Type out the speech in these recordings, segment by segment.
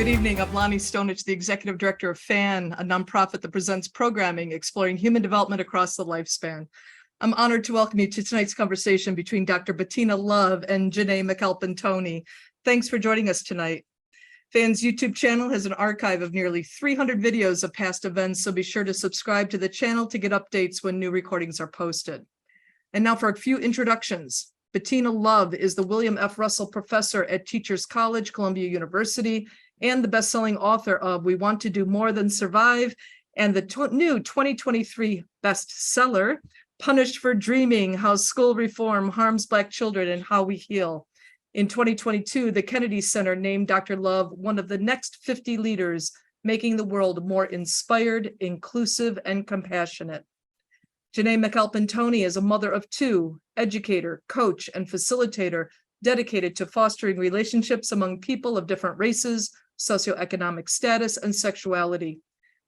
Good evening. I'm Lonnie Stonich, the Executive Director of FAN, a nonprofit that presents programming exploring human development across the lifespan. I'm honored to welcome you to tonight's conversation between Dr. Bettina L and Janae McAlpin-Toney. Thanks for joining us tonight. FAN's YouTube channel has an archive of nearly 300 videos of past events, so be sure to subscribe to the channel to get updates when new recordings are posted. And now for a few introductions. Bettina L is the William F. Russell Professor at Teachers College, Columbia University, and the best-selling author of We Want to Do More Than Survive, and the new 2023 bestseller, Punished for Dreaming, How School Reform Harms Black Children and How We Heal. In 2022, the Kennedy Center named Dr. L one of the next 50 leaders making the world more inspired, inclusive, and compassionate. Janae McAlpin-Toney is a mother of two, educator, coach, and facilitator dedicated to fostering relationships among people of different races, socioeconomic status, and sexuality.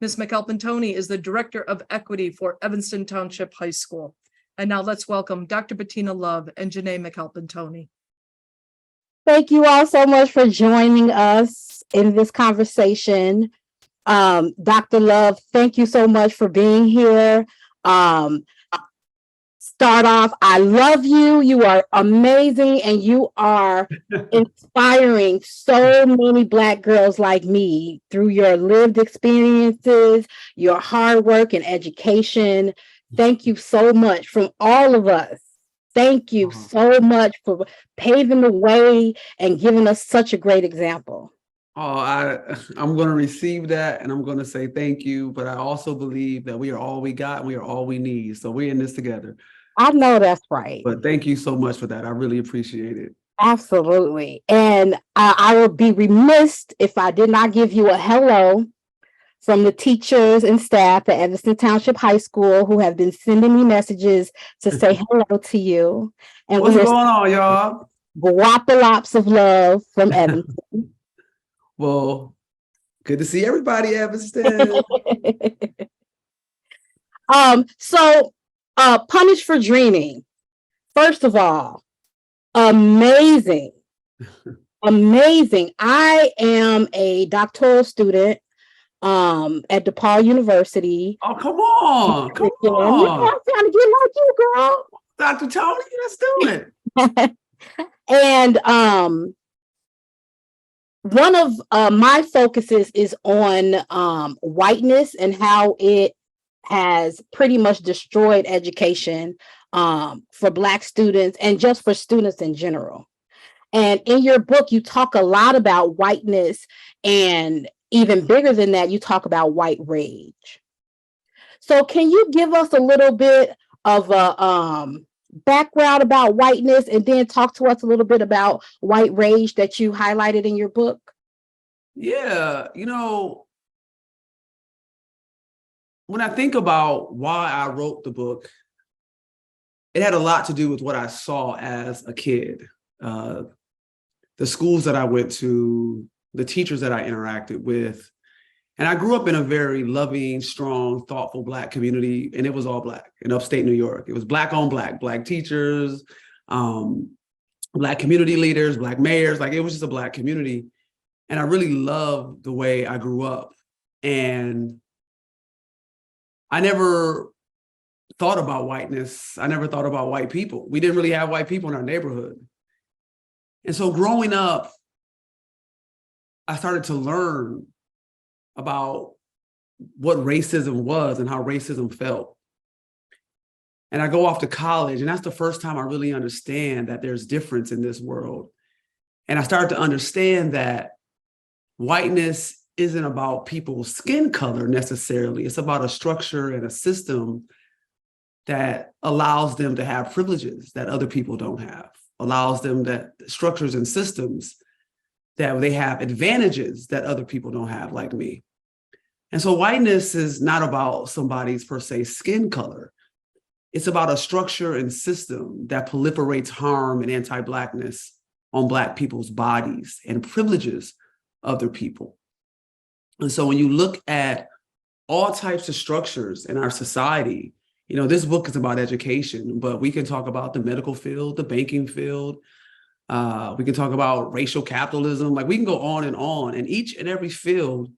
Ms. McAlpin-Toney is the Director of Equity for Evanston Township High School. And now let's welcome Dr. Bettina L and Janae McAlpin-Toney. Thank you all so much for joining us in this conversation. Dr. L, thank you so much for being here. Start off, I love you. You are amazing, and you are inspiring so many Black girls like me through your lived experiences, your hard work and education. Thank you so much from all of us. Thank you so much for paving the way and giving us such a great example. I'm going to receive that, and I'm going to say thank you, but I also believe that we are all we got and we are all we need. So we're in this together. I know that's right. But thank you so much for that. I really appreciate it. Absolutely. And I would be remiss if I did not give you a hello from the teachers and staff at Evanston Township High School who have been sending me messages to say hello to you. And what's going on, y'all? Guapalops of love from Evanston. Well, good to see everybody, Evanston. Punished for Dreaming. First of all, amazing. Amazing. I am a doctoral student at DePaul University. Oh, come on. Come on. You know, I'm trying to get like you, girl. Dr. Toney, let's do it. And one of my focuses is on whiteness and how it has pretty much destroyed education for Black students and just for students in general. And in your book, you talk a lot about whiteness, and even bigger than that, you talk about white rage. So can you give us a little bit of a background about whiteness and then talk to us a little bit about white rage that you highlighted in your book? Yeah, you know, when I think about why I wrote the book, it had a lot to do with what I saw as a kid. The schools that I went to, the teachers that I interacted with. And I grew up in a very loving, strong, thoughtful Black community, and it was all Black in upstate New York. It was Black on Black teachers, Black community leaders, Black mayors, like it was just a Black community. And I really loved the way I grew up. And I never thought about whiteness. I never thought about white people. We didn't really have white people in our neighborhood. And so growing up, I started to learn about what racism was and how racism felt. And I go off to college, and that's the first time I really understand that there's difference in this world. And I started to understand that whiteness isn't about people's skin color necessarily. It's about a structure and a system that allows them to have privileges that other people don't have, allows them that structures and systems that they have advantages that other people don't have, like me. And so whiteness is not about somebody's per se skin color. It's about a structure and system that proliferates harm and anti-Blackness on Black people's bodies and privileges other people. And so when you look at all types of structures in our society, you know, this book is about education, but we can talk about the medical field, the banking field, We can talk about racial capitalism. Like we can go on. And each and every field,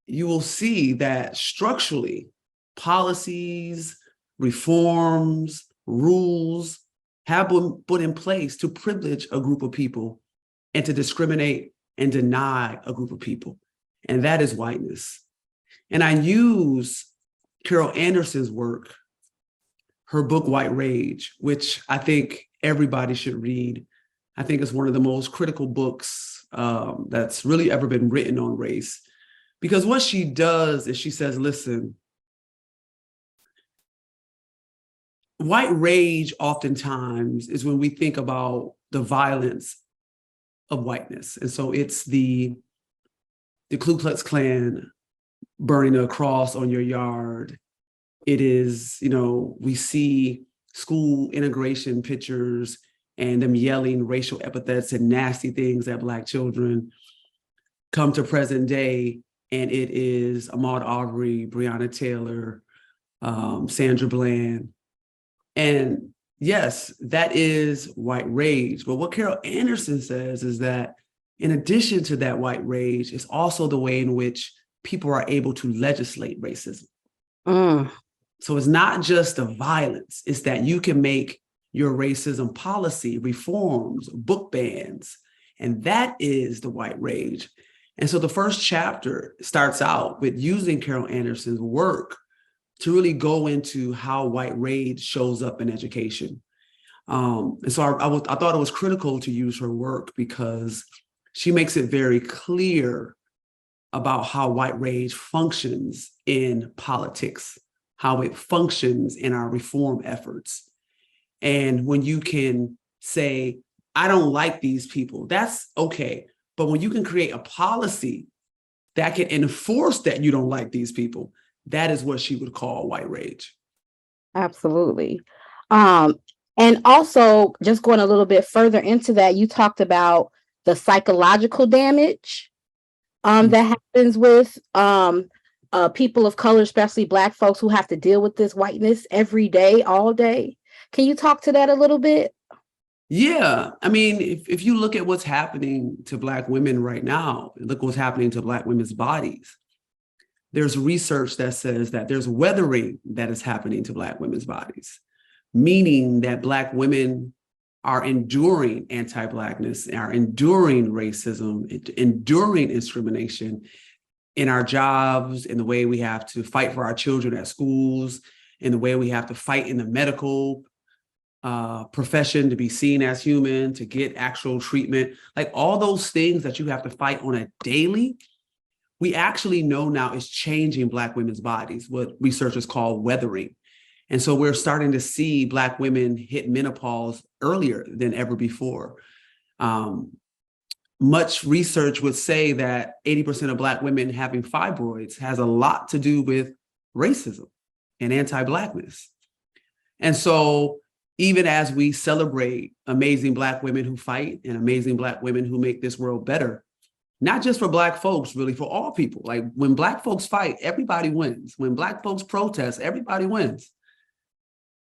you will see that structurally, policies, reforms, rules have been put in place to privilege a group of people and to discriminate and deny a group of people. And that is whiteness. And I use Carol Anderson's work, her book, White Rage, which I think everybody should read. I think it's one of the most critical books that's really ever been written on race. Because what she does is she says, listen, white rage oftentimes is when we think about the violence of whiteness. And so it's the Ku Klux Klan burning a cross on your yard. It is, we see school integration pictures and them yelling racial epithets and nasty things at Black children. Come to present day, and it is Ahmaud Arbery, Breonna Taylor, Sandra Bland. And yes, that is white rage. But what Carol Anderson says is that in addition to that white rage, it's also the way in which people are able to legislate racism. So it's not just the violence, it's that you can make your racism policy, reforms, book bans, and that is the white rage. And so the first chapter starts out with using Carol Anderson's work to really go into how white rage shows up in education. And so I thought it was critical to use her work because she makes it very clear about how white rage functions in politics, how it functions in our reform efforts. And when you can say, I don't like these people, that's okay. But when you can create a policy that can enforce that you don't like these people, that is what she would call white rage. Absolutely. And also, just going a little bit further into that, you talked about the psychological damage that happens with people of color, especially Black folks who have to deal with this whiteness every day, all day. Can you talk to that a little bit? Yeah. I mean, if you look at what's happening to Black women right now, look what's happening to Black women's bodies. There's research that says that there's weathering that is happening to Black women's bodies, meaning that Black women are enduring anti-Blackness, are enduring racism, enduring discrimination in our jobs, in the way we have to fight for our children at schools, in the way we have to fight in the medical profession to be seen as human, to get actual treatment, like all those things that you have to fight on a daily, we actually know now is changing Black women's bodies, what researchers call weathering. And so we're starting to see Black women hit menopause earlier than ever before. Much research would say that 80% of Black women having fibroids has a lot to do with racism and anti-Blackness. And so even as we celebrate amazing Black women who fight and amazing Black women who make this world better, not just for Black folks, really for all people. Like when Black folks fight, everybody wins. When Black folks protest, everybody wins.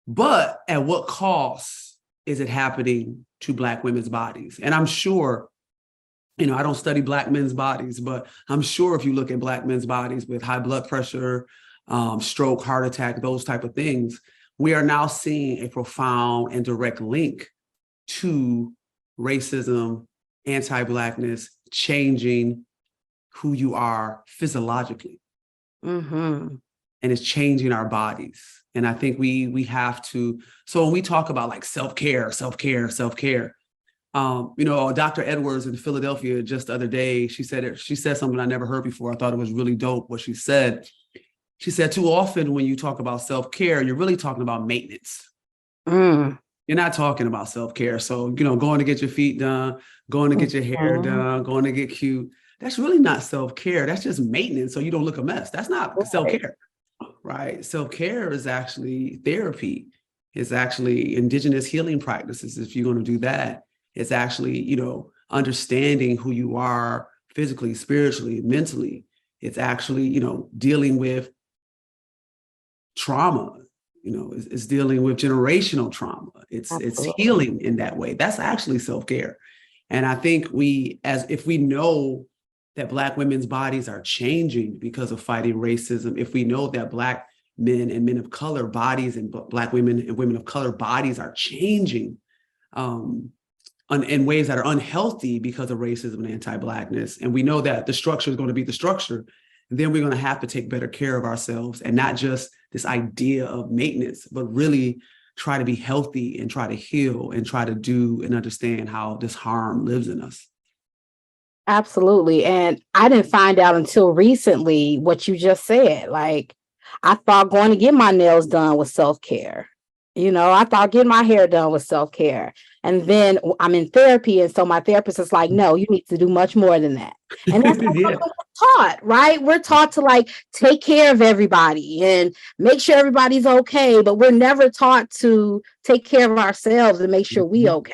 But at what cost is it happening to Black women's bodies? And I'm sure, I don't study Black men's bodies, but I'm sure if you look at Black men's bodies with high blood pressure, stroke, heart attack, those type of things, we are now seeing a profound and direct link to racism, anti-Blackness, changing who you are physiologically. And it's changing our bodies. And I think we have to, so when we talk about like self-care, Dr. Edwards in Philadelphia just the other day, she said something I never heard before. I thought it was really dope what she said. She said, too often when you talk about self-care, you're really talking about maintenance. You're not talking about self-care. So, going to get your feet done, going to get your hair done, going to get cute. That's really not self-care. That's just maintenance so you don't look a mess. That's not self-care, right? Self-care is actually therapy. It's actually indigenous healing practices. If you're going to do that, it's actually, understanding who you are physically, spiritually, mentally. It's actually, dealing with trauma, is dealing with generational trauma. It's Absolutely. healing in that way. That's actually self-care. And I think if we know that Black women's bodies are changing because of fighting racism, if we know that Black men and men of color bodies and Black women and women of color bodies are changing in ways that are unhealthy because of racism and anti-Blackness, and we know that the structure is going to be the structure, then we're going to have to take better care of ourselves, and not just this idea of maintenance, but really try to be healthy and try to heal and try to do and understand how this harm lives in us. Absolutely. And I didn't find out until recently what you just said. Like, I thought going to get my nails done was self-care. I thought getting my hair done was self-care. And then I'm in therapy. And so my therapist is like, no, you need to do much more than that. And that's what we're taught, right? We're taught to like take care of everybody and make sure everybody's okay. But we're never taught to take care of ourselves and make sure we okay.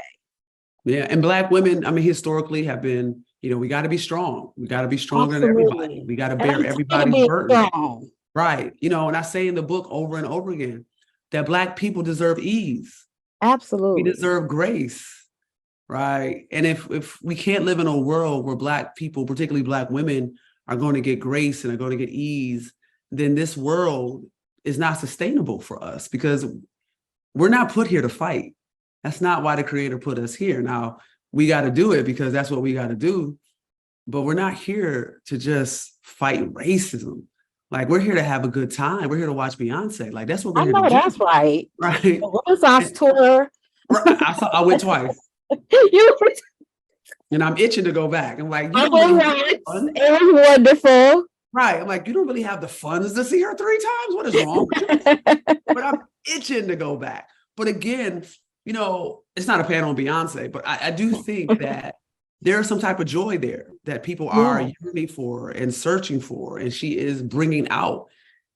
Yeah. And Black women, historically have been, we got to be strong. We got to be stronger than everybody. We got to bear everybody's burden. Strong. Right. And I say in the book over and over again that Black people deserve ease. Absolutely. We deserve grace. Right. And if we can't live in a world where Black people, particularly Black women, are going to get grace and are going to get ease, then this world is not sustainable for us, because we're not put here to fight. That's not why the Creator put us here. Now, we got to do it because that's what we got to do. But we're not here to just fight racism. Like, we're here to have a good time. We're here to watch Beyonce. Like, that's what we're here to do. That's right. Right. The Renaissance tour. I went twice. And I'm itching to go back. I'm like, it was wonderful. Right. I'm like, you don't really have the funds to see her 3 times? What is wrong with you? But I'm itching to go back. But again, it's not a pan on Beyonce, but I do think that there's some type of joy there that people are yearning for and searching for, and she is bringing out.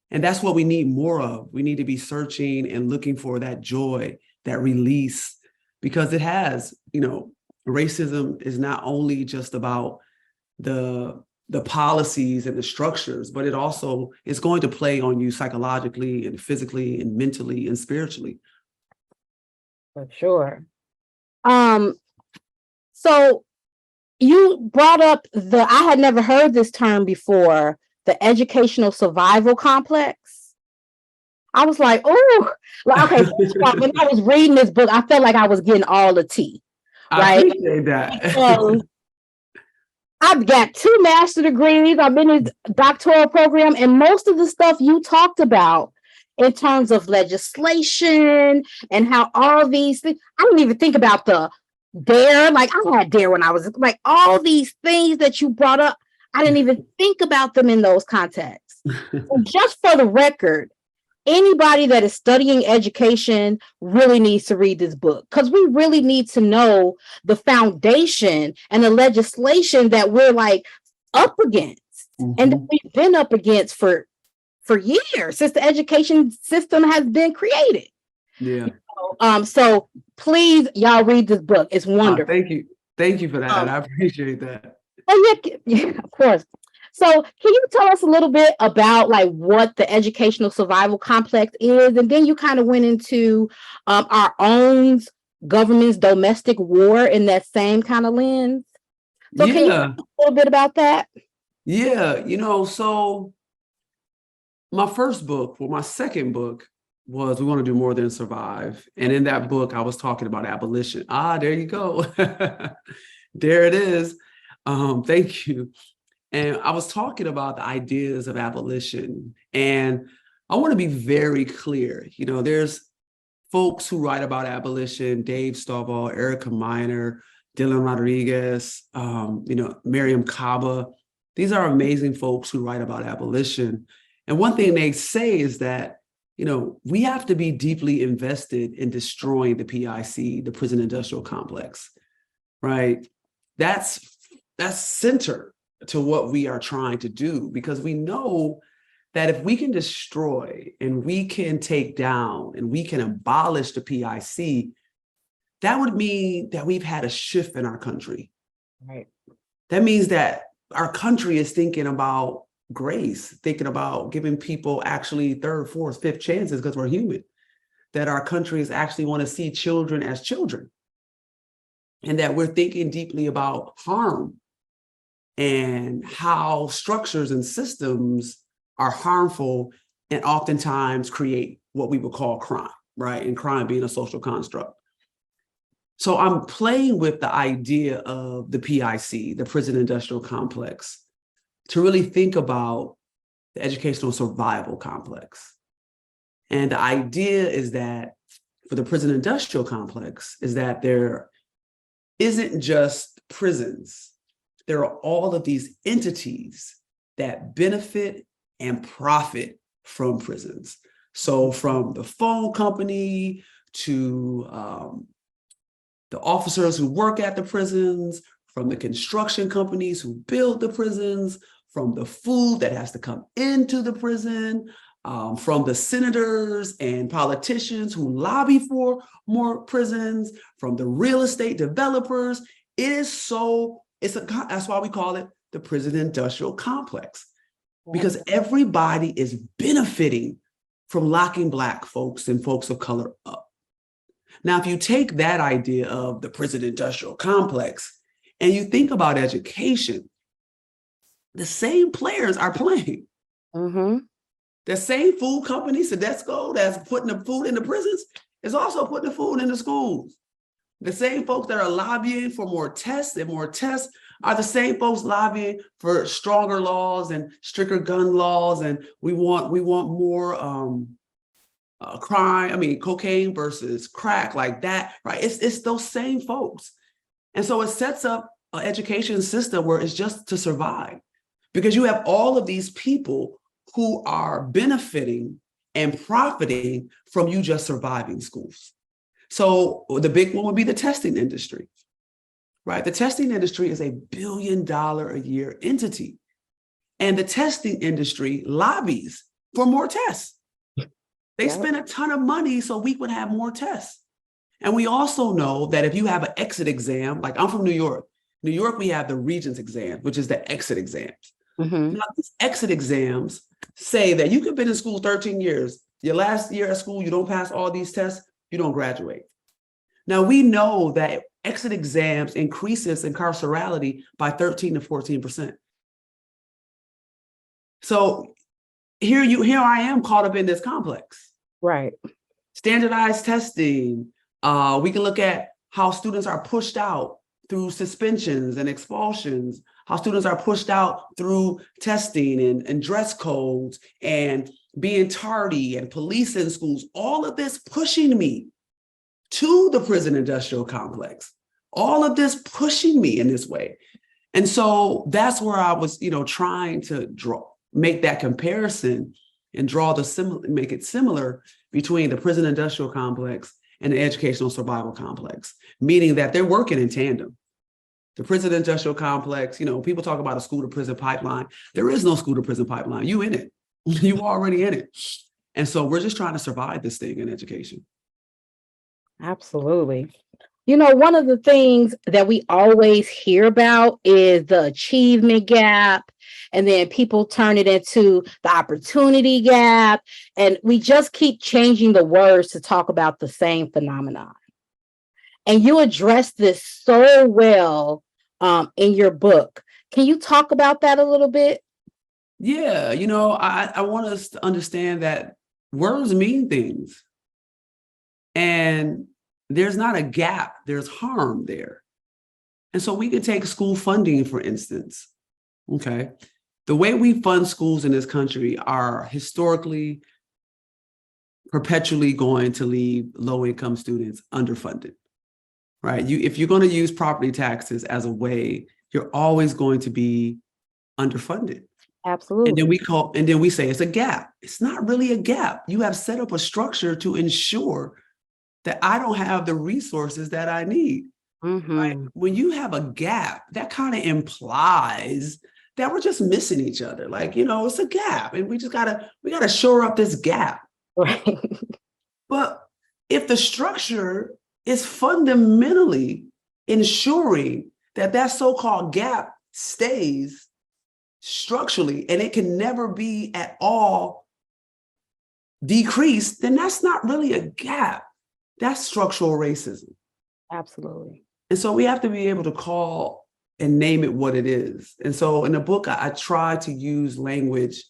And that's what we need more of. We need to be searching and looking for that joy, that release, because it has, racism is not only just about the policies and the structures, but it also is going to play on you psychologically and physically and mentally and spiritually. For sure. So you brought up I had never heard this term before, the educational survival complex. I was like, oh, okay. When I was reading this book, I felt like I was getting all the tea. Right? I appreciate that. I've got 2 master's degrees. I've been in a doctoral program, and most of the stuff you talked about in terms of legislation and how all these things, I didn't even think about the DARE. Like, I had DARE when I was like, all these things that you brought up, I didn't even think about them in those contexts. So just for the record, anybody that is studying education really needs to read this book, because we really need to know the foundation and the legislation that we're like up against, and that we've been up against for years, since the education system has been created. Yeah. So please, y'all read this book. It's wonderful. Thank you for that. I appreciate that. Yeah, of course. So can you tell us a little bit about like what the educational survival complex is? And then you kind of went into our own government's domestic war in that same kind of lens. So can you tell us a little bit about that? Yeah, so my second book was We Want to Do More Than Survive. And in that book, I was talking about abolition. There you go. There it is. Thank you. And I was talking about the ideas of abolition. And I want to be very clear. There's folks who write about abolition: Dave Stovall, Erica Miner, Dylan Rodriguez, Miriam Kaba. These are amazing folks who write about abolition. And one thing they say is that, we have to be deeply invested in destroying the PIC, the prison industrial complex, right? That's center to what we are trying to do, because we know that if we can destroy and we can take down and we can abolish the PIC, that would mean that we've had a shift in our country. Right. That means that our country is thinking about grace, thinking about giving people actually 3rd, 4th, 5th chances, because we're human. that our countries actually want to see children as children, and that we're thinking deeply about harm and how structures and systems are harmful and oftentimes create what we would call crime, right? And crime being a social construct. So I'm playing with the idea of the PIC, the prison industrial complex, to really think about the educational survival complex. And the idea is that for the prison industrial complex is that there isn't just prisons. There are all of these entities that benefit and profit from prisons. So from the phone company to the officers who work at the prisons, from the construction companies who build the prisons, from the food that has to come into the prison, from the senators and politicians who lobby for more prisons, from the real estate developers. That's why we call it the prison industrial complex, because everybody is benefiting from locking Black folks and folks of color up. Now, if you take that idea of the prison industrial complex and you think about education, the same players are playing. Mm-hmm. The same food company, Sedesco, that's putting the food in the prisons, is also putting the food in the schools. The same folks that are lobbying for more tests are the same folks lobbying for stronger laws and stricter gun laws, and we want more cocaine versus crack, like that, right? It's those same folks. And so it sets up an education system where it's just to survive, because you have all of these people who are benefiting and profiting from you just surviving schools. So the big one would be the testing industry, right? The testing industry is $1 billion a year entity. And the testing industry lobbies for more tests. They spend a ton of money so we would have more tests. And we also know that if you have an exit exam, like I'm from New York, we have the Regents exam, which is the exit exams. Mm-hmm. Now, these exit exams say that you could have been in school 13 years. Your last year at school, you don't pass all these tests, you don't graduate. Now, we know that exit exams increases incarcerality by 13 to 14%. So here I am caught up in this complex. Right. Standardized testing. We can look at how students are pushed out through suspensions and expulsions, how students are pushed out through testing and dress codes and being tardy and police in schools, all of this pushing me to the prison industrial complex, all of this pushing me in this way. And so that's where I was, trying to make that comparison and make it similar between the prison industrial complex and the educational survival complex, meaning that they're working in tandem. The prison industrial complex, people talk about a school to prison pipeline. There is no school to prison pipeline. You in it. You already in it. And so we're just trying to survive this thing in education. Absolutely. One of the things that we always hear about is the achievement gap, and then people turn it into the opportunity gap. And we just keep changing the words to talk about the same phenomenon. And you address this so well in your book. Can you talk about that a little bit? Yeah, I want us to understand that words mean things. And there's not a gap, there's harm there. And so we could take school funding, for instance. Okay. The way we fund schools in this country are historically perpetually going to leave low-income students underfunded, right? If you're going to use property taxes as a way, you're always going to be underfunded. Absolutely. And then we say it's a gap. It's not really a gap. You have set up a structure to ensure that I don't have the resources that I need. Mm-hmm. Right? When you have a gap, that kind of implies that we're just missing each other. Like, it's a gap, and we gotta shore up this gap. Right. But if the structure is fundamentally ensuring that so-called gap stays structurally, and it can never be at all decrease, then that's not really a gap. That's structural racism. Absolutely. And so we have to be able to call and name it what it is. And so in the book, I try to use language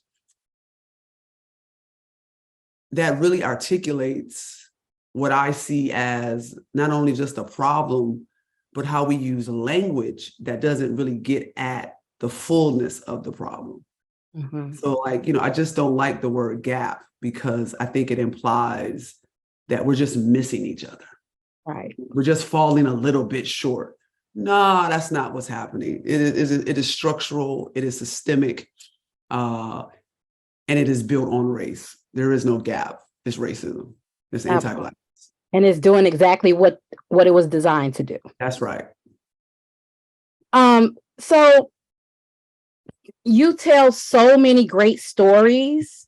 that really articulates what I see as not only just a problem, but how we use language that doesn't really get at the fullness of the problem. Mm-hmm. So like, I just don't like the word gap because I think it implies that we're just missing each other. Right. We're just falling a little bit short. No, that's not what's happening. It is structural, it is systemic, and it is built on race. There is no gap. It's racism. It's anti-Black. And it's doing exactly what it was designed to do. That's right. So you tell so many great stories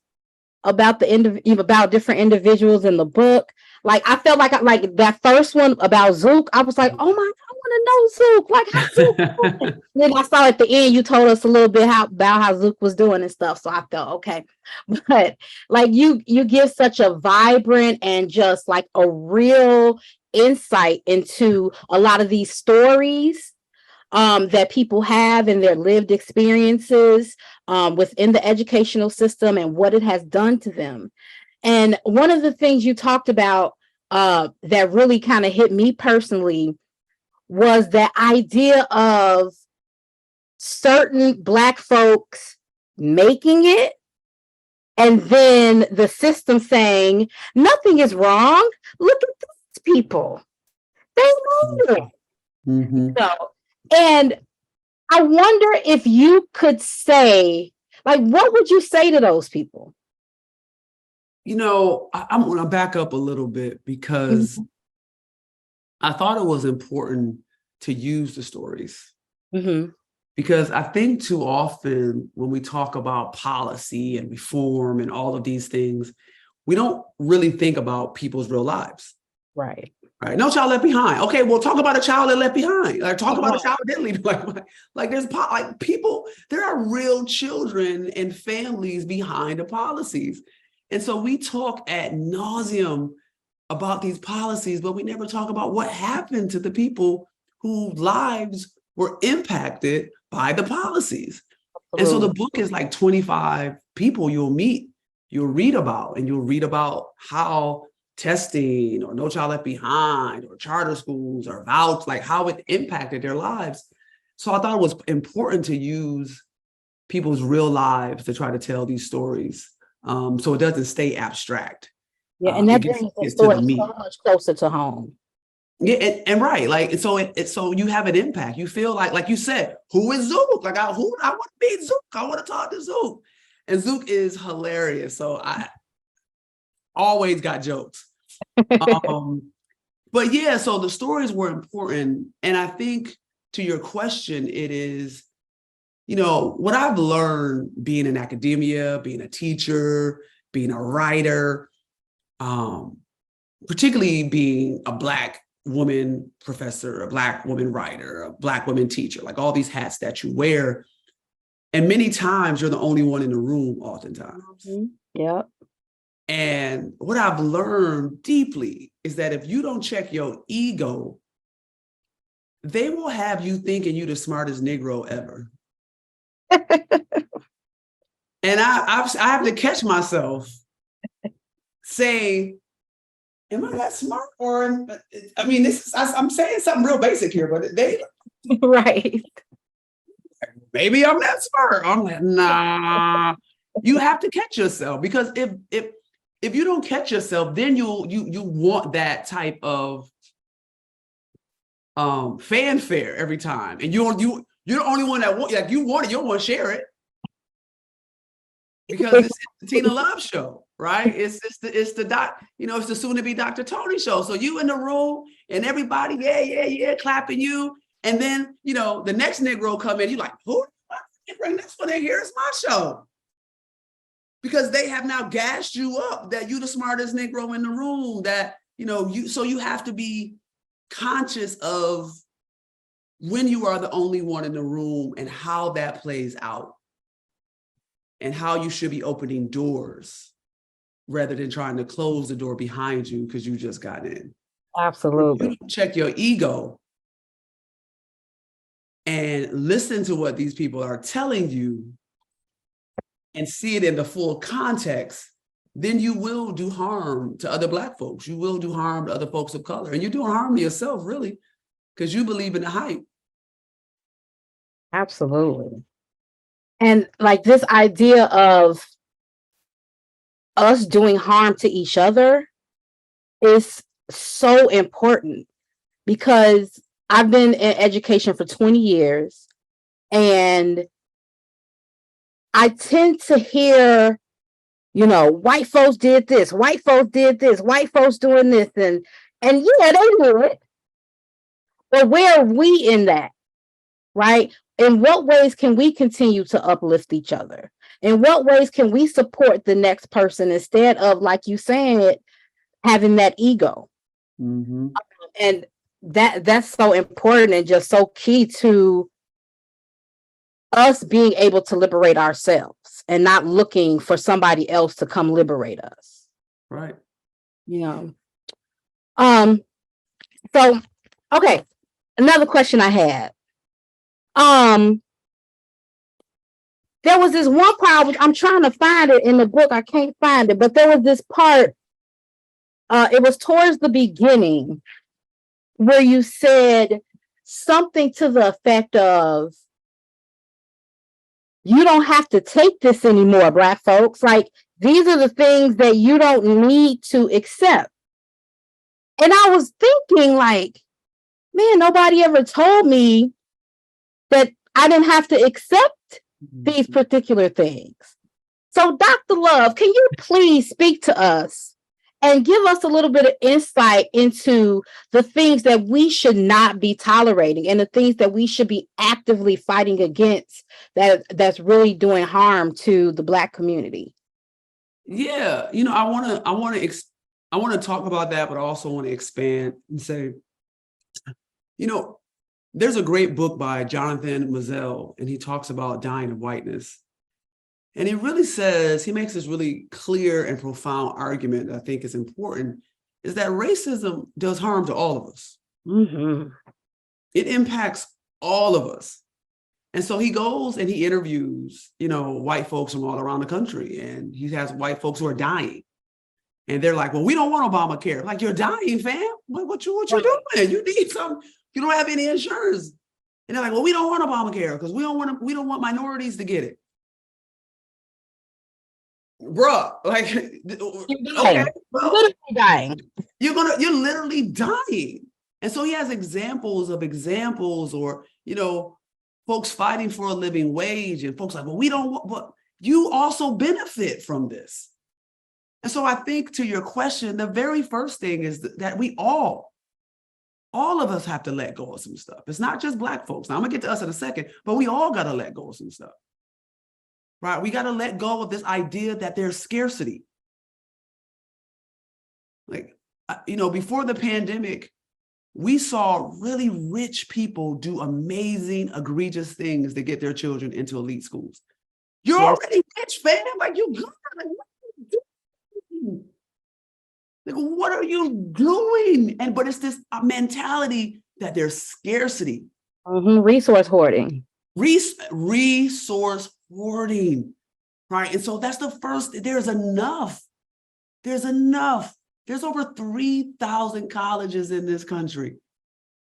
about about different individuals in the book. Like I felt like that first one about Zook, I was like, oh my, I want to know Zook. Like how Zook doing? Then I saw at the end you told us a little bit about how Zook was doing and stuff. So I felt okay. But like you give such a vibrant and just like a real insight into a lot of these stories that people have in their lived experiences within the educational system and what it has done to them. And one of the things you talked about that really kind of hit me personally was the idea of certain Black folks making it and then the system saying, nothing is wrong. Look at these people. They made it. Mm-hmm. And I wonder if you could say, like, what would you say to those people? I'm going to back up a little bit because I thought it was important to use the stories. Mm-hmm. Because I think too often when we talk about policy and reform and all of these things, we don't really think about people's real lives. Right. Right. No child left behind. Okay, well, talk about a child that left behind. Like talk about a child that didn't leave. Like there's people, there are real children and families behind the policies. And so we talk ad nauseum about these policies, but we never talk about what happened to the people whose lives were impacted by the policies. Absolutely. And so the book is like 25 people you'll meet, you'll read about, and you'll read about how testing or No Child Left Behind or charter schools or vouch, like how it impacted their lives. So I thought it was important to use people's real lives to try to tell these stories. So it doesn't stay abstract. Yeah, and that brings the story so much closer to home. Yeah, and right, like so you have an impact. You feel like you said, who is Zook? Like I want to be Zook. I want to talk to Zook, and Zook is hilarious. So I always got jokes. But yeah, so the stories were important, and I think to your question, it is, what I've learned being in academia, being a teacher, being a writer, particularly being a Black woman professor, a Black woman writer, a Black woman teacher, like all these hats that you wear. And many times you're the only one in the room oftentimes. Mm-hmm. Yep. And what I've learned deeply is that if you don't check your ego, they will have you thinking you the smartest Negro ever. And I have to catch myself saying, am I that smart? Or, I mean, I'm saying something real basic here, but they right. Maybe I'm that smart. I'm like, nah. You have to catch yourself, because if you don't catch yourself, then you want that type of fanfare every time, and you're the only one that want, like, you want it. You don't want to share it because it's the Tina Love show, right? It's the soon to be Dr. Tony show. So you in the room and everybody, yeah, clapping you, and then the next Negro come in, you like, who? Bring this one in here? It's my show. Because they have now gassed you up that you the smartest Negro in the room, that, so you have to be conscious of when you are the only one in the room and how that plays out and how you should be opening doors rather than trying to close the door behind you because you just got in. Absolutely. You check your ego and listen to what these people are telling you and see it in the full context, then you will do harm to other Black folks. You will do harm to other folks of color. And you're doing harm to yourself, really, because you believe in the hype. Absolutely. And like this idea of us doing harm to each other is so important, because I've been in education for 20 years and I tend to hear, white folks did this, white folks did this, white folks doing this, and yeah, they do it. But where are we in that, right? In what ways can we continue to uplift each other? In what ways can we support the next person instead of, like you said, having that ego? Mm-hmm. And that's so important and just so key to us being able to liberate ourselves and not looking for somebody else to come liberate us. Right. So, okay. Another question I had. There was this one part, I'm trying to find it in the book. I can't find it, but there was this part, it was towards the beginning where you said something to the effect of, you don't have to take this anymore, Black folks. Like, these are the things that you don't need to accept. And I was thinking, like, man, nobody ever told me that I didn't have to accept these particular things. So, Dr. Love, can you please speak to us and give us a little bit of insight into the things that we should not be tolerating and the things that we should be actively fighting against that's really doing harm to the Black community? Yeah, I want to talk about that, but I also want to expand and say, there's a great book by Jonathan Mazel, and he talks about dying of whiteness. And he really says, he makes this really clear and profound argument that I think is important, is that racism does harm to all of us. Mm-hmm. It impacts all of us. And so he goes and he interviews, white folks from all around the country, and he has white folks who are dying. And they're like, well, we don't want Obamacare. Like, you're dying, fam. What you doing? You need some, you don't have any insurance. And they're like, well, we don't want Obamacare because we don't want minorities to get it. Bruh, like, okay, well, literally dying. You're literally dying. And so he has examples, or, folks fighting for a living wage, and folks like, well, we don't want, but you also benefit from this. And so I think, to your question, the very first thing is that we all of us have to let go of some stuff. It's not just Black folks. Now I'm gonna get to us in a second, but we all gotta let go of some stuff. Right? We got to let go of this idea that there's scarcity. Like, before the pandemic, we saw really rich people do amazing, egregious things to get their children into elite schools. You're already rich, fam. Like, you good. Like, what are you doing? But it's this mentality that there's scarcity. Mm-hmm. Resource hoarding. Resource hoarding, right? And so that's the first, there's enough. There's over 3,000 colleges in this country,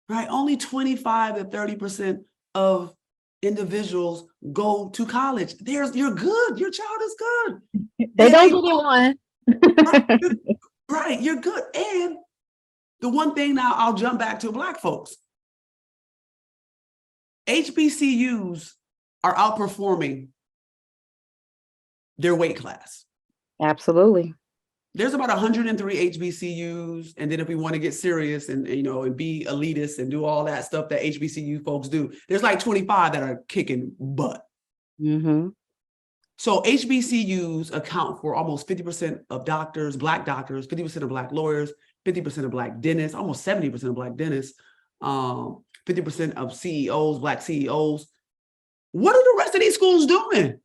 right? Only 25 to 30% of individuals go to college. You're good. Your child is good. They don't get one. Right, you're good. And the one thing, now I'll jump back to Black folks. HBCUs are outperforming their weight class. Absolutely. There's about 103 HBCUs. And then if we want to get serious and be elitist and do all that stuff that HBCU folks do, there's like 25 that are kicking butt. Mm-hmm. So HBCUs account for almost 50% of doctors, Black doctors, 50% of Black lawyers, 50% of Black dentists, almost 70% of Black dentists, 50% of CEOs, Black CEOs. What are the rest of these schools doing?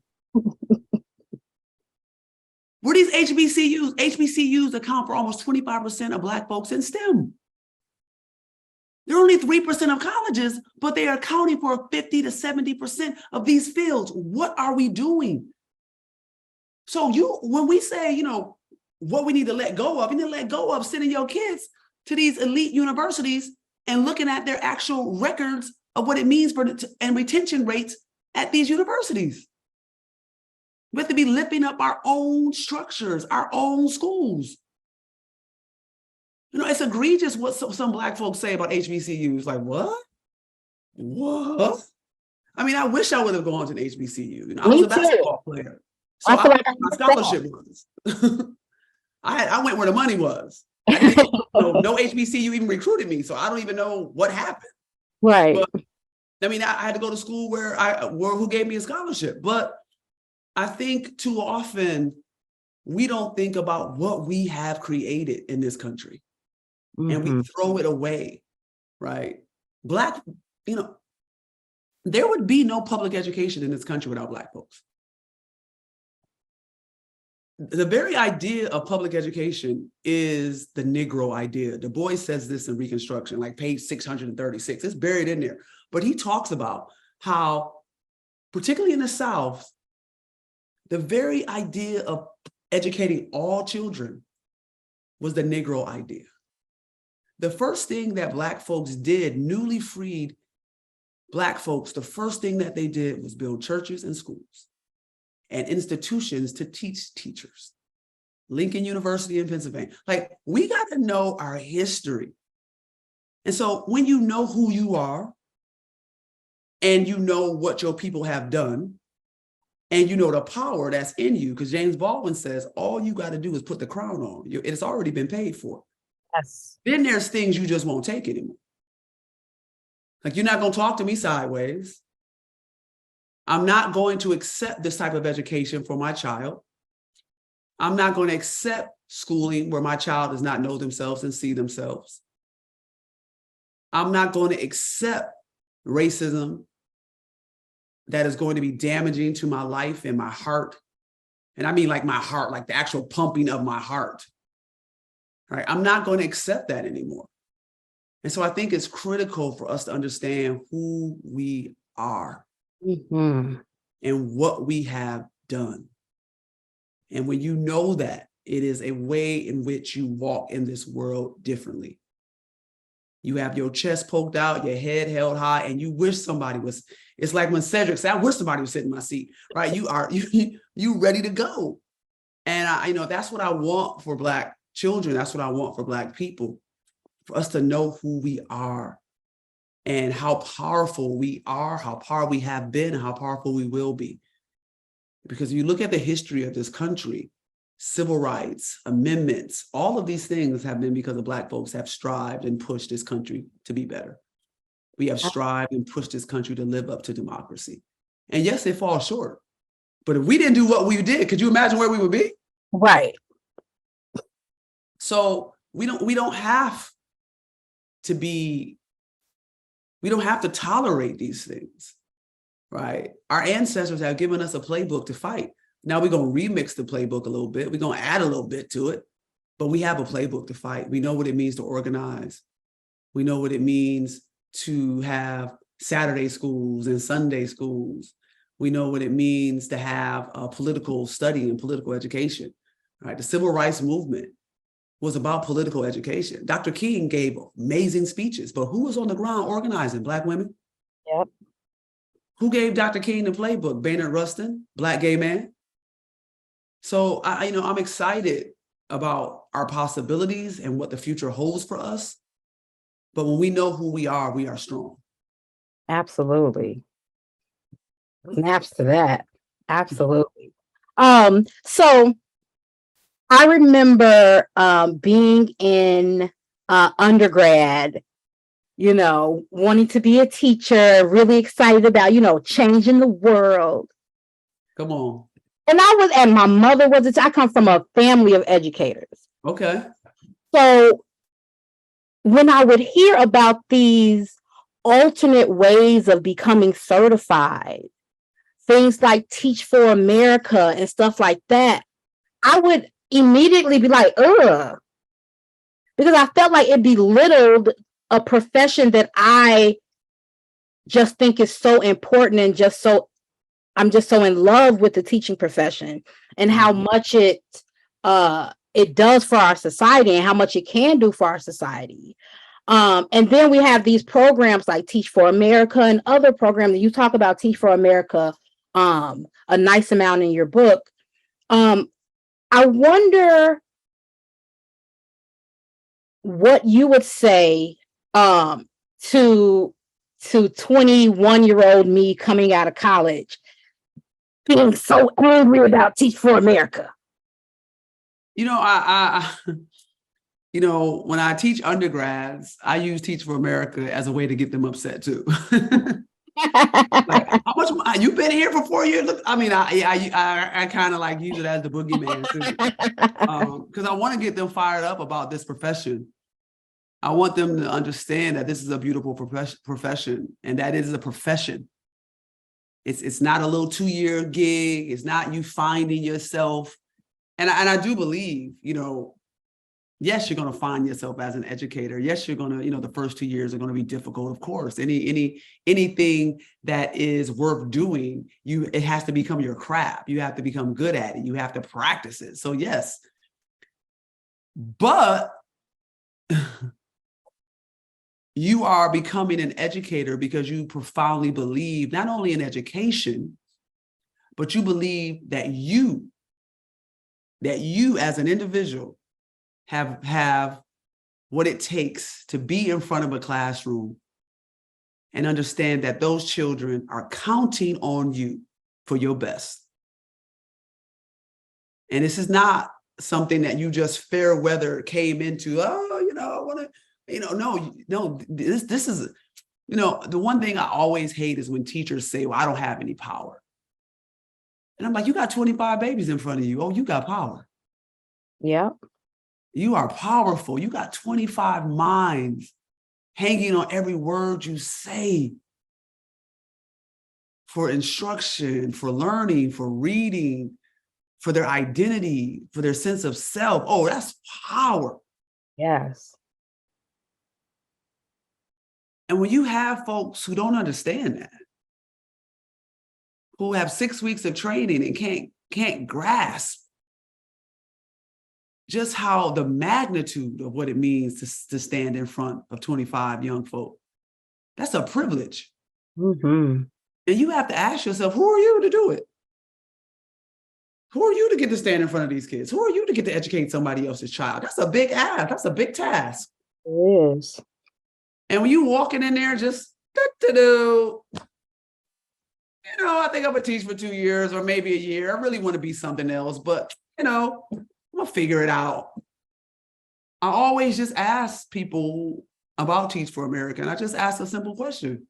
Where these HBCUs? HBCUs account for almost 25% of Black folks in STEM. They're only 3% of colleges, but they are accounting for 50 to 70% of these fields. What are we doing? So when we say, you know, what we need to let go of, you need to let go of sending your kids to these elite universities and looking at their actual records of what it means and retention rates at these universities. We have to be lifting up our own structures, our own schools. You know, it's egregious what some Black folks say about HBCUs. Like, what? What? I mean, I wish I would have gone to an HBCU. You know, I was a basketball player. So I feel like my scholarship was. I went where the money was. No HBCU even recruited me, so I don't even know what happened. Right. But, I mean, I had to go to school where who gave me a scholarship. But I think too often we don't think about what we have created in this country, and we throw it away, right? Black, you know, there would be no public education in this country without Black folks. The very idea of public education is the Negro idea. Du Bois says this in Reconstruction, like page 636. It's buried in there. But he talks about how, particularly in the South, the very idea of educating all children was the Negro idea. The first thing that Black folks did, newly freed Black folks, the first thing that they did was build churches and schools and institutions to teach teachers. Lincoln University in Pennsylvania. Like, we got to know our history. And so when you know who you are, and you know what your people have done, and you know the power that's in you, because James Baldwin says, all you got to do is put the crown on. It's already been paid for. Yes. Then there's things you just won't take anymore. Like, you're not going to talk to me sideways. I'm not going to accept this type of education for my child. I'm not going to accept schooling where my child does not know themselves and see themselves. I'm not going to accept racism that is going to be damaging to my life and my heart. And I mean like my heart, like the actual pumping of my heart. Right? I'm not going to accept that anymore. And so I think it's critical for us to understand who we are and what we have done. And when you know that, it is a way in which you walk in this world differently. You have your chest poked out, your head held high, and you wish somebody was. It's like when Cedric said, I wish somebody was sitting in my seat, right? You ready to go. And that's what I want for Black children. That's what I want for Black people, for us to know who we are and how powerful we are, how powerful we have been, and how powerful we will be. Because if you look at the history of this country, civil rights, amendments, all of these things have been because the Black folks have strived and pushed this country to be better. We have strived and pushed this country to live up to democracy. And yes, it falls short. But if we didn't do what we did, could you imagine where we would be? Right. So we don't have to tolerate these things, right? Our ancestors have given us a playbook to fight. Now we're going to remix the playbook a little bit. We're going to add a little bit to it, but we have a playbook to fight. We know what it means to organize. We know what it means to have Saturday schools and Sunday schools. We know what it means to have political study and political education, right? The civil rights movement was about political education. Dr. King gave amazing speeches, but who was on the ground organizing? Black women. Yep. Who gave Dr. King the playbook? Baynard Rustin, Black gay man. So I'm excited about our possibilities and what the future holds for us. But when we know who we are strong. Absolutely. Snaps to that. Absolutely. So I remember being in undergrad, wanting to be a teacher, really excited about, changing the world. Come on. And my mother was I come from a family of educators. Okay. So when I would hear about these alternate ways of becoming certified, things like Teach for America and stuff like that, I would immediately be like, ugh, because I felt like it belittled a profession that I just think is so important, and I'm just so in love with the teaching profession and how much it does for our society and how much it can do for our society. And then we have these programs like Teach for America and other programs that you talk about. Teach for America a nice amount in your book. I wonder what you would say to 21-year-old me coming out of college, being so angry about Teach for America. I when I teach undergrads, I use Teach for America as a way to get them upset too. Like, how much you've been here for 4 years? Look, I mean, I kind of like use it as the boogeyman too, because I want to get them fired up about this profession. I want them to understand that this is a beautiful profession, and that it is a profession. It's not a little 2-year gig. It's not you finding yourself. And I do believe, yes, you're going to find yourself as an educator. Yes, you're going to, the first 2 years are going to be difficult, of course. Anything that is worth doing, it has to become your craft. You have to become good at it. You have to practice it. So yes, but you are becoming an educator because you profoundly believe not only in education, but you believe that you as an individual have what it takes to be in front of a classroom and understand that those children are counting on you for your best. And this is not something that you just fair weather came into, I want to, no, this is, the one thing I always hate is when teachers say, well, I don't have any power. And I'm like, you got 25 babies in front of you. Oh, you got power. Yeah. You are powerful. You got 25 minds hanging on every word you say for instruction, for learning, for reading, for their identity, for their sense of self. Oh, that's power. Yes. And when you have folks who don't understand that, who have 6 weeks of training and can't grasp just how the magnitude of what it means to stand in front of 25 young folk, that's a privilege. Mm-hmm. And you have to ask yourself, who are you to do it? Who are you to get to stand in front of these kids? Who are you to get to educate somebody else's child? That's a big ask. That's a big task. It is. And when you walking in there just, I think I'm gonna teach for 2 years or maybe a year. I really want to be something else, but I'm gonna figure it out. I always just ask people about Teach for America, and I just ask a simple question.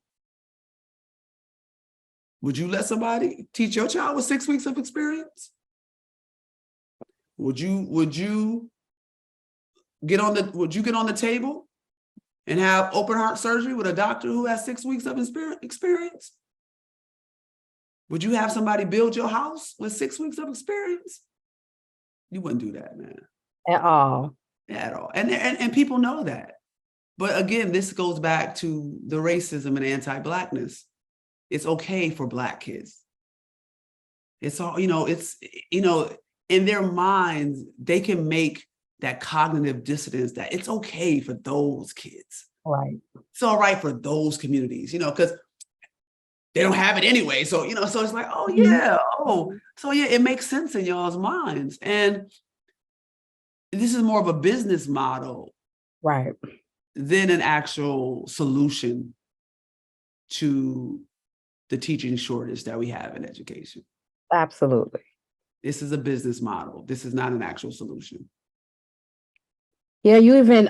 Would you let somebody teach your child with 6 weeks of experience? Would you get on the table and have open heart surgery with a doctor who has 6 weeks of experience? Would you have somebody build your house with 6 weeks of experience? You wouldn't do that, man. At all. At all. And people know that. But again, this goes back to the racism and anti-Blackness. It's okay for Black kids. It's all, in their minds, they can make that cognitive dissonance that it's okay for those kids. Right. It's all right for those communities, because they don't have it anyway. So, so it's like, oh yeah, it makes sense in y'all's minds. And this is more of a business model, right, than an actual solution to the teaching shortage that we have in education. Absolutely. This is a business model. This is not an actual solution. Yeah, you even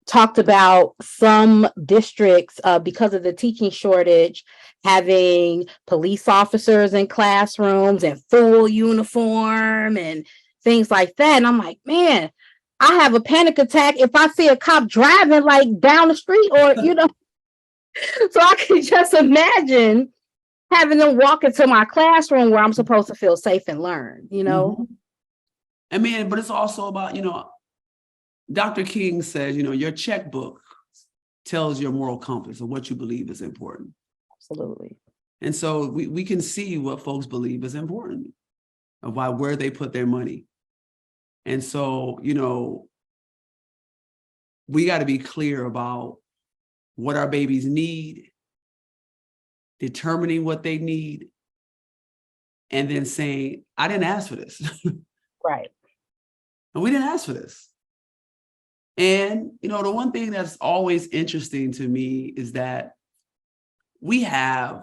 talked about some districts, because of the teaching shortage, having police officers in classrooms and full uniform and things like that. And I'm like, man, I have a panic attack if I see a cop driving like down the street or, so I can just imagine having them walk into my classroom where I'm supposed to feel safe and learn, Mm-hmm. I mean, but it's also about, Dr. King says, your checkbook tells your moral compass of what you believe is important. Absolutely. And so we can see what folks believe is important about where they put their money. And so, we got to be clear about what our babies need, determining what they need, and then saying, I didn't ask for this. Right. And we didn't ask for this. And, the one thing that's always interesting to me is that we've had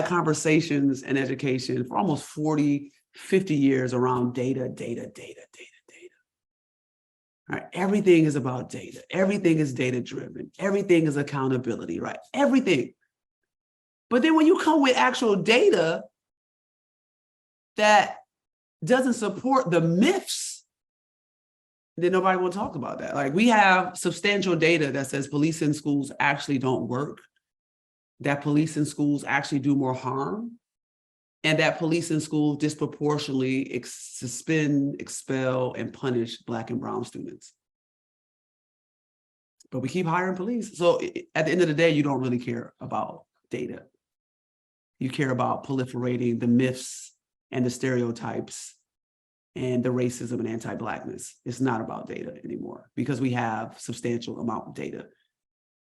conversations in education for almost 40, 50 years around data. Right? Everything is about data. Everything is data driven. Everything is accountability, right? Everything. But then when you come with actual data that doesn't support the myths, then nobody will talk about that. Like, we have substantial data that says police in schools actually don't work, that police in schools actually do more harm, and that police in schools disproportionately suspend, expel, and punish Black and brown students. But we keep hiring police. So at the end of the day, you don't really care about data. You care about proliferating the myths and the stereotypes and the racism and anti-Blackness. It's not about data anymore because we have substantial amount of data.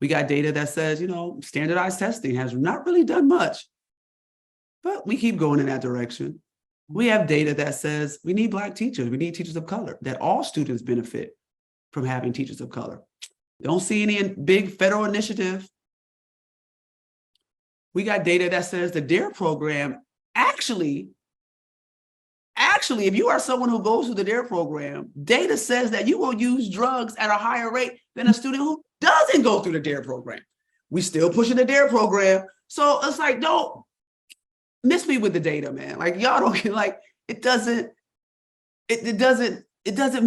We got data that says, standardized testing has not really done much, but we keep going in that direction. We have data that says we need Black teachers, we need teachers of color, that all students benefit from having teachers of color. Don't see any big federal initiative. We got data that says the DARE program actually, if you are someone who goes through the DARE program, data says that you will use drugs at a higher rate than a student who doesn't go through the DARE program. We still pushing the DARE program. So it's like, don't miss me with the data, man. Like, y'all don't get, like, it doesn't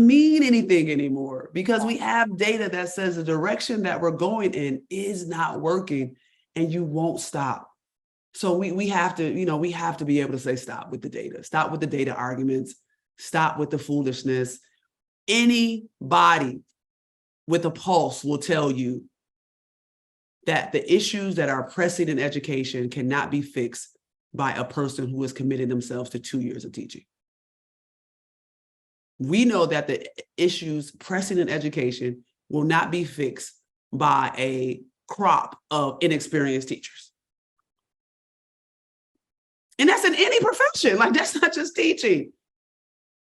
mean anything anymore because we have data that says the direction that we're going in is not working and you won't stop. So we have to, we have to be able to say, stop with the data, stop with the data arguments, stop with the foolishness. Anybody with a pulse will tell you that the issues that are pressing in education cannot be fixed by a person who has committed themselves to 2 years of teaching. We know that the issues pressing in education will not be fixed by a crop of inexperienced teachers. And that's in any profession. Like, that's not just teaching.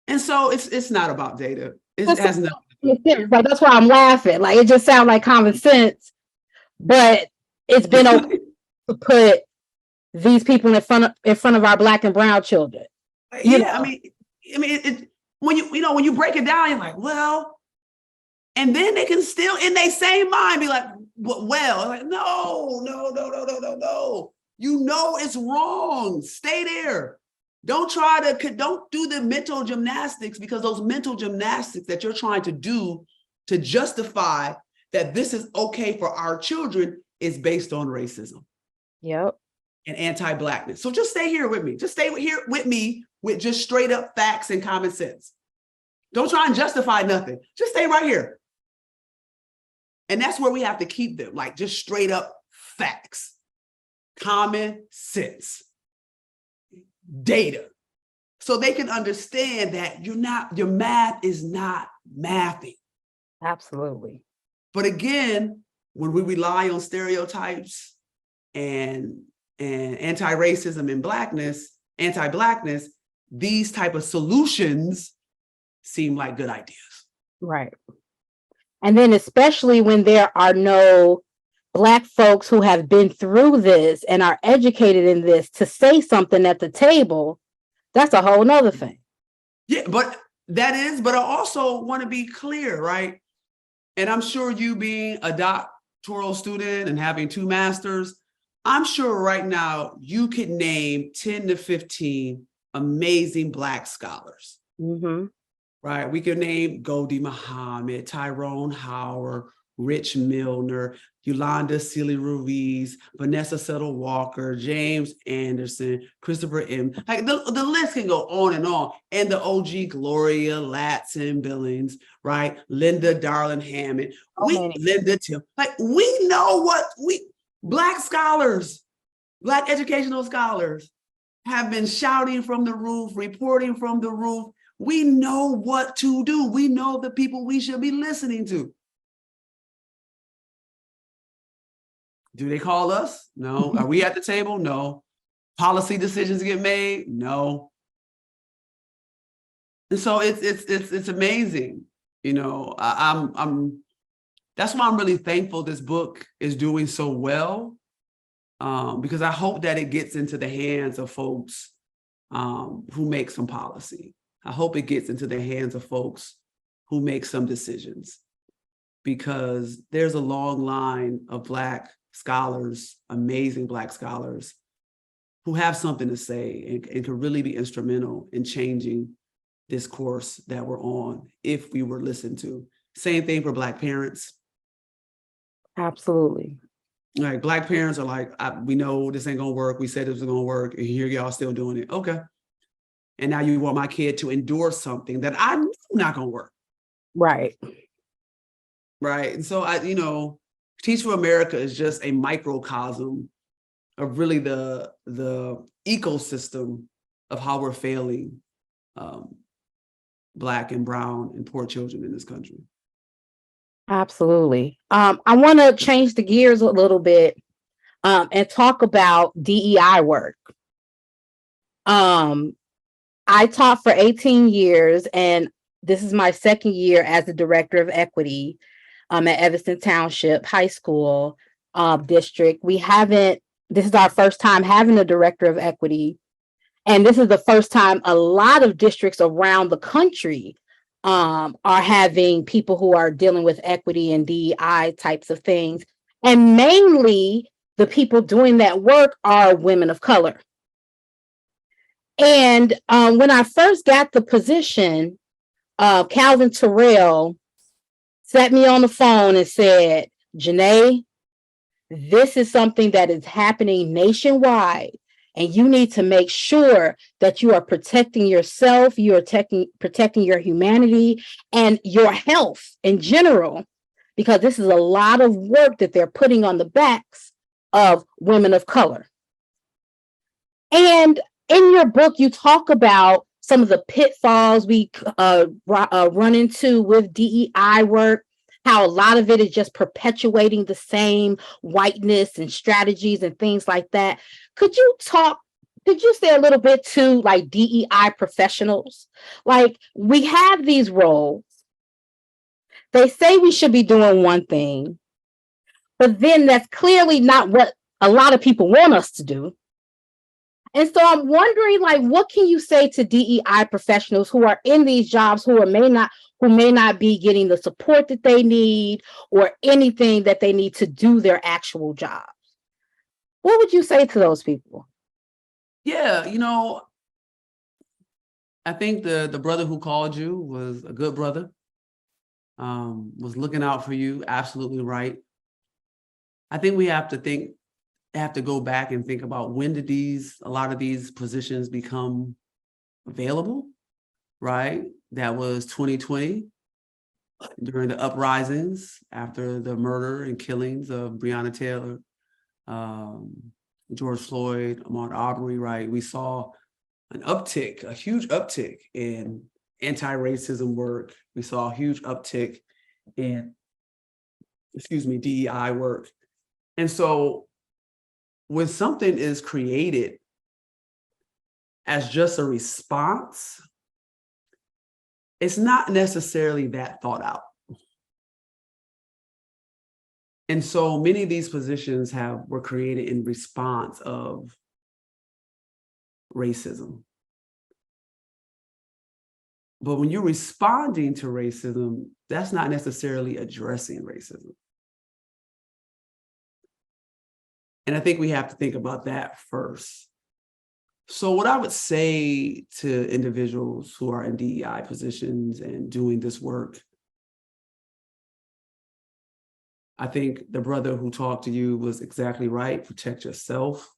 And so it's not about data. It has nothing to do. Like, that's why I'm laughing. Like, it just sounds like common sense, but it's been okay to put these people in front of our Black and brown children. Yeah, I mean, when you break it down, you're like, well, and then they can still in their same mind be like, well, like, no. It's wrong. Stay there. Don't do the mental gymnastics, because those mental gymnastics that you're trying to do to justify that this is okay for our children is based on racism. Yep. And anti-Blackness. So just stay here with me. Just stay here with me with just straight up facts and common sense. Don't try and justify nothing. Just stay right here. And that's where we have to keep them, like, just straight up facts, common sense, data, so they can understand that your math is not mathing. Absolutely. But again, when we rely on stereotypes and anti-racism and anti-Blackness, these type of solutions seem like good ideas. Right. And then especially when there are no Black folks who have been through this and are educated in this to say something at the table, that's a whole nother thing. Yeah, but I also want to be clear, right? And I'm sure you being a doctoral student and having 2 masters, I'm sure right now you could name 10 to 15 amazing Black scholars. Mm-hmm. Right? We could name Gholdy Muhammad, Tyrone Howard, Rich Milner, Yolanda Seeley Ruiz, Vanessa Settle Walker, James Anderson, Christopher M. Like the list can go on. And the OG Gloria Latson Billings, right? Linda Darling Hammond, Linda Tim. Like we know what Black scholars, Black educational scholars have been shouting from the roof, reporting from the roof. We know what to do. We know the people we should be listening to. Do they call us? No. Are we at the table? No. Policy decisions get made? No. And so it's amazing. You know, that's why I'm really thankful this book is doing so well, because I hope that it gets into the hands of folks who make some policy. I hope it gets into the hands of folks who make some decisions, because there's a long line of Black scholars, amazing Black scholars, who have something to say and can really be instrumental in changing this course that we're on if we were listened to. Same thing for Black parents. Absolutely. Like Black parents are like, we know this ain't gonna work. We said this was gonna work, and here y'all still doing it. Okay. And now you want my kid to endure something that I know not gonna work. Right. Right. And so Teach for America is just a microcosm of really the ecosystem of how we're failing Black and brown and poor children in this country. Absolutely. I want to change the gears a little bit and talk about DEI work. I taught for 18 years, and this is my second year as the director of equity at Evanston Township High School district. This is our first time having a director of equity. And this is the first time a lot of districts around the country are having people who are dealing with equity and DEI types of things. And mainly the people doing that work are women of color. And when I first got the position, Calvin Terrell sat me on the phone and said, Janae, this is something that is happening nationwide, and you need to make sure that you are protecting yourself, you are protecting your humanity and your health in general, because this is a lot of work that they're putting on the backs of women of color. And in your book, you talk about some of the pitfalls we run into with DEI work, how a lot of it is just perpetuating the same whiteness and strategies and things like that. Could you say a little bit to like DEI professionals? Like, we have these roles. They say we should be doing one thing, but then that's clearly not what a lot of people want us to do. And so I'm wondering, like, what can you say to DEI professionals who are in these jobs who may not be getting the support that they need or anything that they need to do their actual jobs? What would you say to those people? Yeah, I think the brother who called you was a good brother, was looking out for you. Absolutely right. I think we have to go back and think about, when did a lot of these positions become available, right? That was 2020, during the uprisings after the murder and killings of Breonna Taylor, George Floyd, Ahmaud Arbery, right? We saw a huge uptick in anti-racism work. We saw a huge uptick in, DEI work. And so when something is created as just a response, it's not necessarily that thought out. And so many of these positions were created in response of racism. But when you're responding to racism, that's not necessarily addressing racism. And I think we have to think about that first. So what I would say to individuals who are in DEI positions and doing this work, I think the brother who talked to you was exactly right. Protect yourself.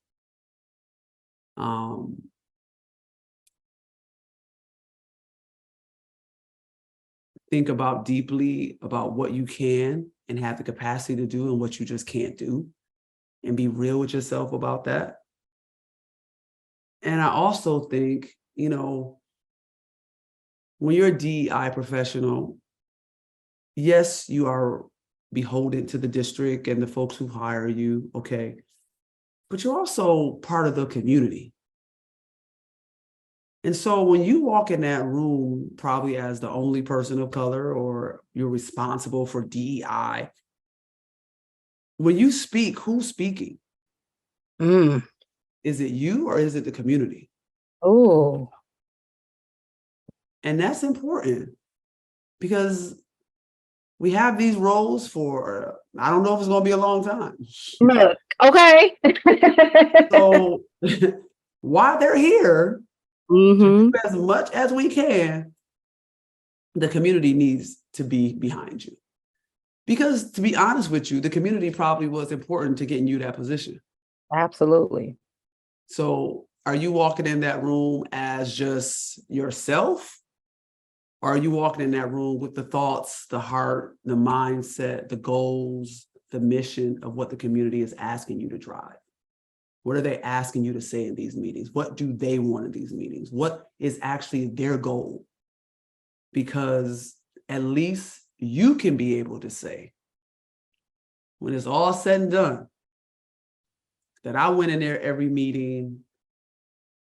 Think about deeply about what you can and have the capacity to do and what you just can't do, and be real with yourself about that. And I also think, you know, when you're a DEI professional, yes, you are beholden to the district and the folks who hire you, okay, but you're also part of the community. And so when you walk in that room, probably as the only person of color, or you're responsible for DEI, when you speak, who's speaking? Mm. Is it you or is it the community? Oh, And that's important because we have these roles for, I don't know if it's going to be a long time. look, okay. So while they're here, Mm-hmm. as much as we can, the community needs to be behind you. Because to be honest with you, the community probably was important to getting you that position. Absolutely. So are you walking in that room as just yourself? Or are you walking in that room with the thoughts, the heart, the mindset, the goals, the mission of what the community is asking you to drive? What are they asking you to say in these meetings? What do they want in these meetings? What is actually their goal? Because at least you can be able to say, when it's all said and done, that I went in there every meeting,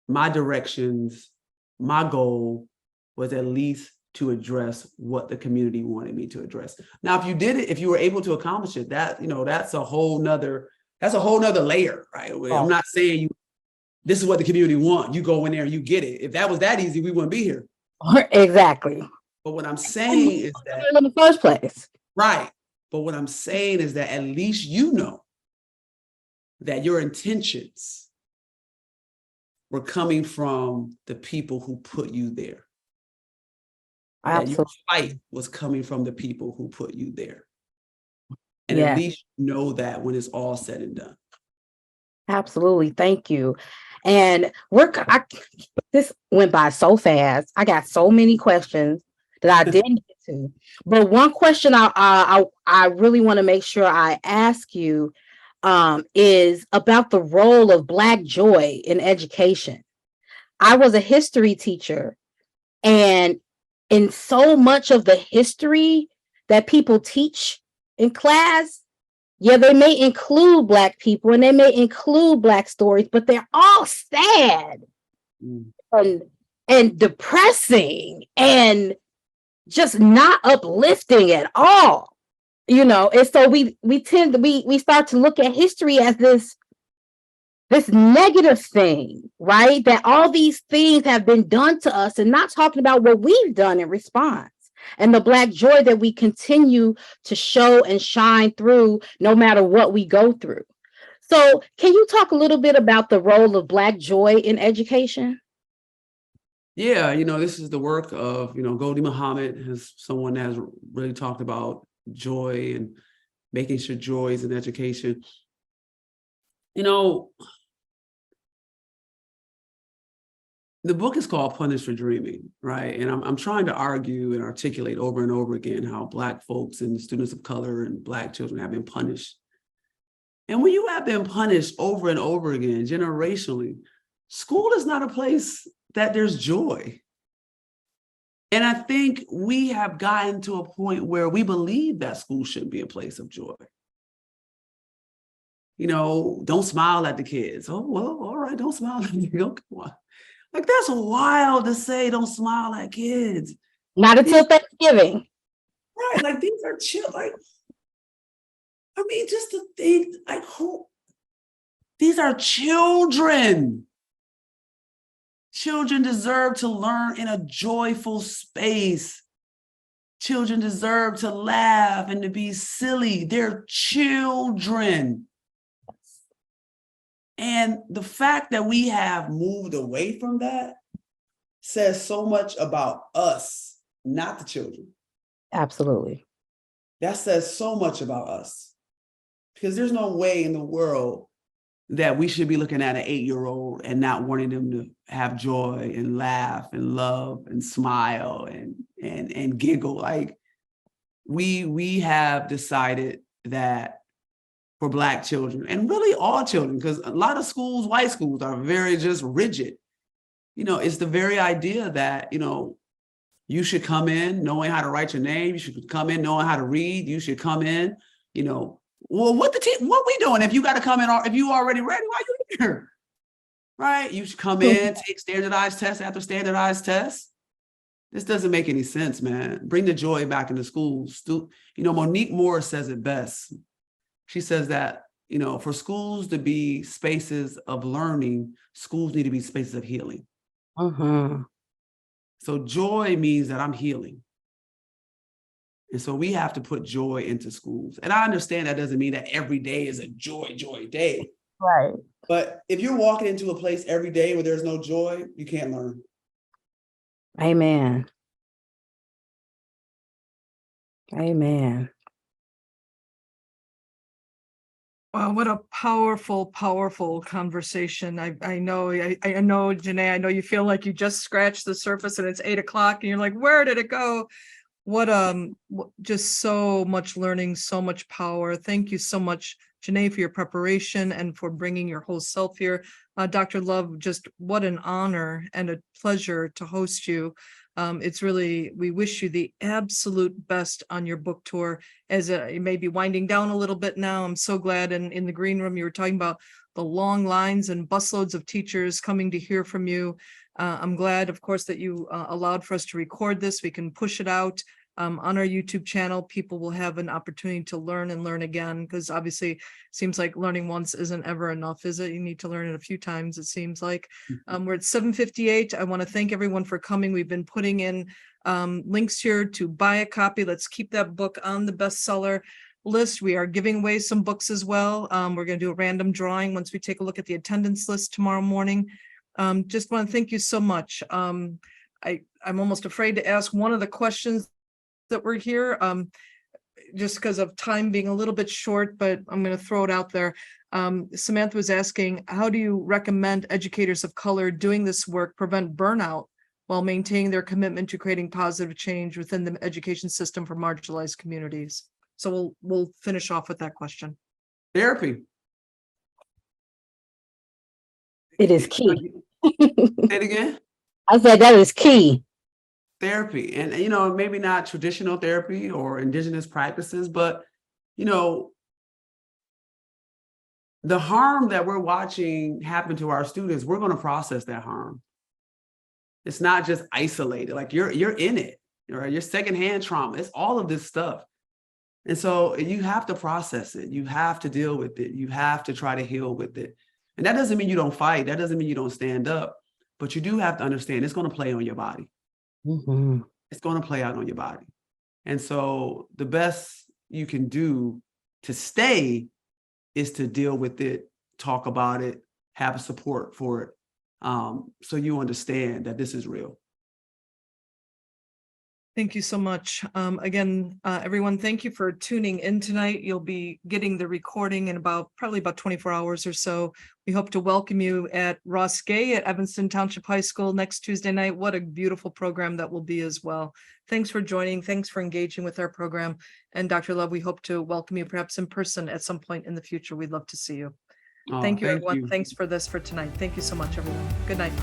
my directions, my goal was at least to address what the community wanted me to address. Now, if you did it, if you were able to accomplish it, that, you know, that's a whole nother layer, right? I'm not saying this is what the community want. You go in there and you get it. If that was that easy, we wouldn't be here. Exactly. But what I'm saying is that, in the first place. right. But what I'm saying is that at least you know that your intentions were coming from the people who put you there. That your fight was coming from the people who put you there. And at least know that when it's all said and done. Absolutely. Thank you. And this went by so fast. I got so many questions that I didn't get to. But one question I really want to make sure I ask you is about the role of Black joy in education. I was a history teacher, and in so much of the history that people teach in class, yeah, they may include Black people and they may include Black stories, but they're all sad and depressing and just not uplifting at all, you know. And so we start to look at history as this negative thing, right? That all these things have been done to us, and not talking about what we've done in response, and the Black joy that we continue to show and shine through no matter what we go through. So can you talk a little bit about the role of Black joy in education? Yeah, you know, this is the work of, you know, Gholdy Muhammad, is someone that has really talked about joy and making sure joy is in education. You know, the book is called Punished for Dreaming, right? And I'm trying to argue and articulate over and over again how Black folks and students of color and Black children have been punished. And when you have been punished over and over again, generationally, school is not a place that there's joy. And I think we have gotten to a point where we believe that school shouldn't be a place of joy. You know, don't smile at the kids. Oh, well, all right, don't smile at me. Okay, well, like, that's wild to say, don't smile at kids. Not until Thanksgiving. Right, like, these are like, I mean, just to think, like, these are children. Children deserve to learn in a joyful space. Children deserve to laugh and to be silly. They're children. And the fact that we have moved away from that says so much about us, not the children. Absolutely. That says so much about us. Because there's no way in the world that we should be looking at an 8-year-old and not wanting them to have joy and laugh and love and smile and giggle. Like we have decided that for Black children, and really all children, because a lot of schools, white schools, are very just rigid. It's the very idea that, you should come in knowing how to write your name. You should come in knowing how to read. You should come in, well, what we doing? If you got to come in, if you already ready, why you here? Right? You should come in, take standardized test after standardized test. This doesn't make any sense, man. Bring the joy back into schools. Monique Moore says it best. She says that, for schools to be spaces of learning, schools need to be spaces of healing. Mm-hmm. So joy means that I'm healing. And so we have to put joy into schools. And I understand that doesn't mean that every day is a joy day. Right. But if you're walking into a place every day where there's no joy, you can't learn. Amen. Amen. Wow, what a powerful, powerful conversation. I know, Janae, I know you feel like you just scratched the surface and it's 8 o'clock and you're like, where did it go? Just so much learning, so much power. Thank you so much, Janae, for your preparation and for bringing your whole self here. Dr. Love, just what an honor and a pleasure to host you. We wish you the absolute best on your book tour as you may be winding down a little bit now. I'm so glad in the green room you were talking about the long lines and busloads of teachers coming to hear from you. I'm glad, of course, that you allowed for us to record this. We can push it out on our YouTube channel. People will have an opportunity to learn and learn again, because obviously it seems like learning once isn't ever enough, is it? You need to learn it a few times, it seems like. We're at 7:58. I want to thank everyone for coming. We've been putting in links here to buy a copy. Let's keep that book on the bestseller list. We are giving away some books as well. We're going to do a random drawing once we take a look at the attendance list tomorrow morning. Just want to thank you so much. I'm almost afraid to ask one of the questions that were here, just because of time being a little bit short, but I'm going to throw it out there. Samantha was asking, how do you recommend educators of color doing this work prevent burnout while maintaining their commitment to creating positive change within the education system for marginalized communities? So we'll finish off with that question. Therapy. It is key. Say it again. I said that is key. Therapy, and maybe not traditional therapy or indigenous practices, but the harm that we're watching happen to our students, we're going to process that harm. It's not just isolated, like you're in it, right? Your secondhand trauma, it's all of this stuff. And so you have to process it, you have to deal with it, you have to try to heal with it. And that doesn't mean you don't fight, that doesn't mean you don't stand up, but you do have to understand it's going to play on your body. Mm-hmm. It's going to play out on your body. And so the best you can do to stay is to deal with it, talk about it, have support for it. So you understand that this is real. Thank you so much. Again, everyone, thank you for tuning in tonight. You'll be getting the recording in probably about 24 hours or so. We hope to welcome you at Ross Gay at Evanston Township High School next Tuesday night. What a beautiful program that will be as well. Thanks for joining. Thanks for engaging with our program. And Dr. Love, we hope to welcome you perhaps in person at some point in the future. We'd love to see you. Thank you, everyone. Thanks for tonight. Thank you so much, everyone. Good night.